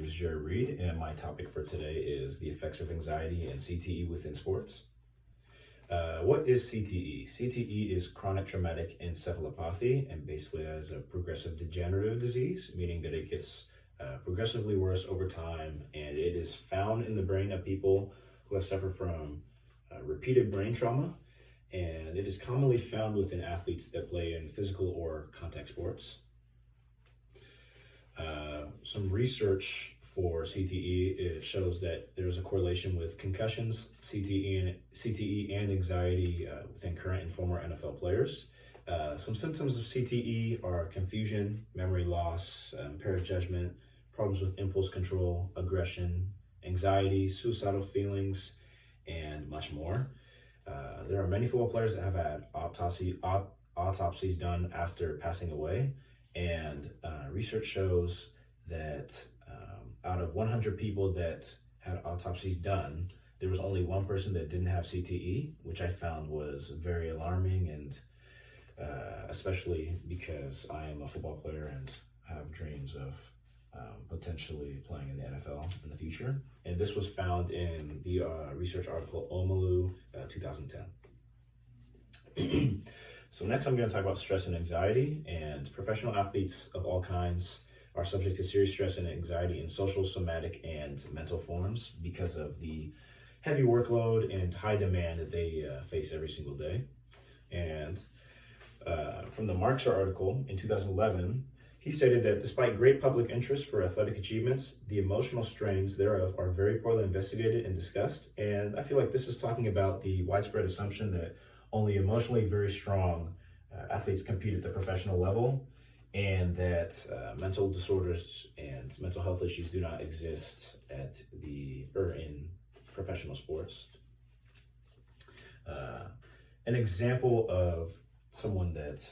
name is Jerry Reed, and my topic for today is the effects of anxiety and CTE within sports. What is CTE? CTE is chronic traumatic encephalopathy, and basically that is a progressive degenerative disease, meaning that it gets progressively worse over time, and it is found in the brain of people who have suffered from repeated brain trauma, and it is commonly found within athletes that play in physical or contact sports. Some research for CTE, it shows that there's a correlation with concussions, CTE and anxiety within current and former NFL players. Some symptoms of CTE are confusion, memory loss, impaired judgment, problems with impulse control, aggression, anxiety, suicidal feelings, and much more. There are many football players that have had autopsies done after passing away, and research shows that out of 100 people that had autopsies done, there was only one person that didn't have CTE, which I found was very alarming, and especially because I am a football player and have dreams of potentially playing in the NFL in the future. And this was found in the research article Omalu 2010. So next I'm going to talk about stress and anxiety, and professional athletes of all kinds are subject to serious stress and anxiety in social, somatic, and mental forms because of the heavy workload and high demand that they face every single day. And from the Marxer article in 2011, he stated that despite great public interest for athletic achievements, the emotional strains thereof are very poorly investigated and discussed. And I feel like this is talking about the widespread assumption that only emotionally very strong athletes compete at the professional level, and that mental disorders and mental health issues do not exist in professional sports. An example of someone that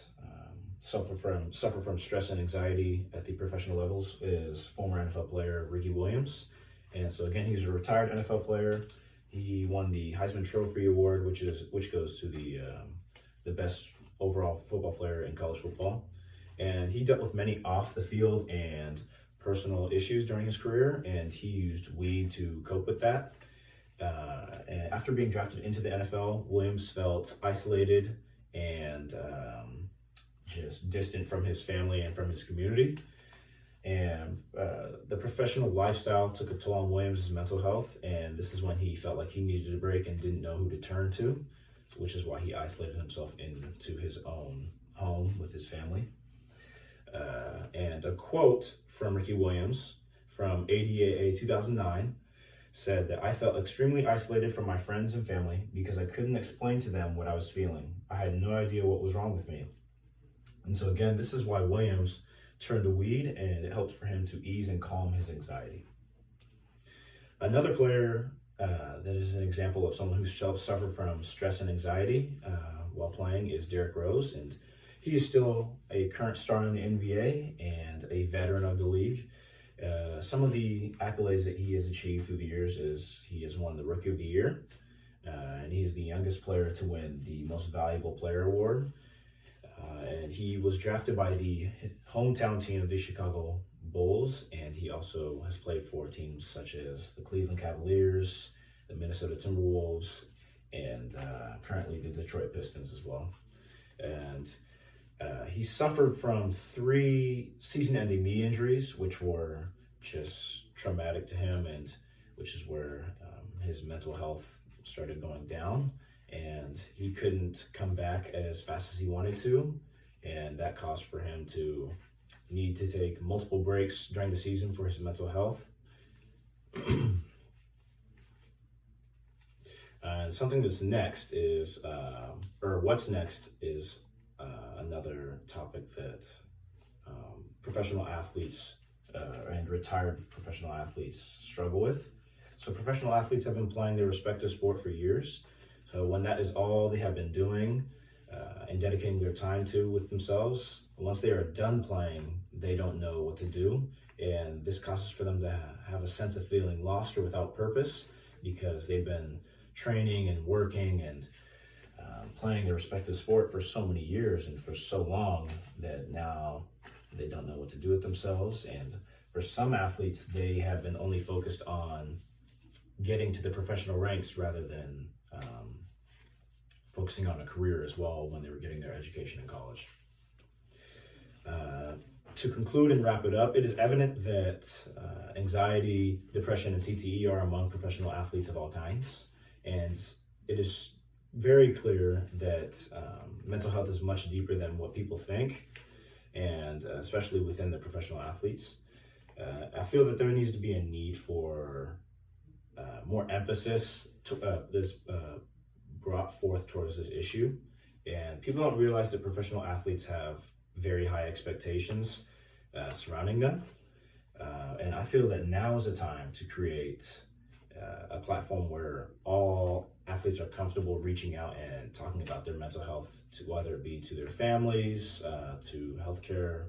suffer from stress and anxiety at the professional levels is former NFL player Ricky Williams. And so again, he's a retired NFL player. He won the Heisman Trophy Award, which goes to the best overall football player in college football. And he dealt with many off the field and personal issues during his career, and he used weed to cope with that. And after being drafted into the NFL, Williams felt isolated and just distant from his family and from his community. And the professional lifestyle took a toll on Williams' mental health, and this is when he felt like he needed a break and didn't know who to turn to, which is why he isolated himself into his own home with his family. And a quote from Ricky Williams from ADAA 2009 said that I felt extremely isolated from my friends and family because I couldn't explain to them what I was feeling. I had no idea what was wrong with me. And so again, this is why Williams turned to weed, and it helped for him to ease and calm his anxiety. Another player that is an example of someone who suffered from stress and anxiety while playing is Derrick Rose, and he is still a current star in the NBA and a veteran of the league. Some of the accolades that he has achieved through the years is he has won the Rookie of the Year, and he is the youngest player to win the Most Valuable Player Award. And he was drafted by the hometown team of the Chicago Bulls, and he also has played for teams such as the Cleveland Cavaliers, the Minnesota Timberwolves, and currently the Detroit Pistons as well. And he suffered from 3 season-ending knee injuries, which were just traumatic to him, and which is where his mental health started going down, and he couldn't come back as fast as he wanted to, and that caused for him to need to take multiple breaks during the season for his mental health. Something that's next is, what's next is another topic that professional athletes and retired professional athletes struggle with. So professional athletes have been playing their respective sport for years. So when that is all they have been doing and dedicating their time to with themselves, once they are done playing, they don't know what to do. And this causes for them to have a sense of feeling lost or without purpose because they've been training and working and playing their respective sport for so many years and for so long that now they don't know what to do with themselves. And for some athletes, they have been only focused on getting to the professional ranks rather than focusing on a career as well when they were getting their education in college. To conclude and wrap it up, it is evident that anxiety, depression, and CTE are among professional athletes of all kinds. And it is very clear that mental health is much deeper than what people think, and especially within the professional athletes. I feel that there needs to be a need for more emphasis brought forth towards this issue. And people don't realize that professional athletes have very high expectations surrounding them. And I feel that now is the time to create a platform where all athletes are comfortable reaching out and talking about their mental health, to whether it be to their families, to healthcare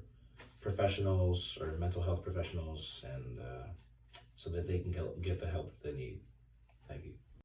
professionals or mental health professionals, and so that they can get the help that they need.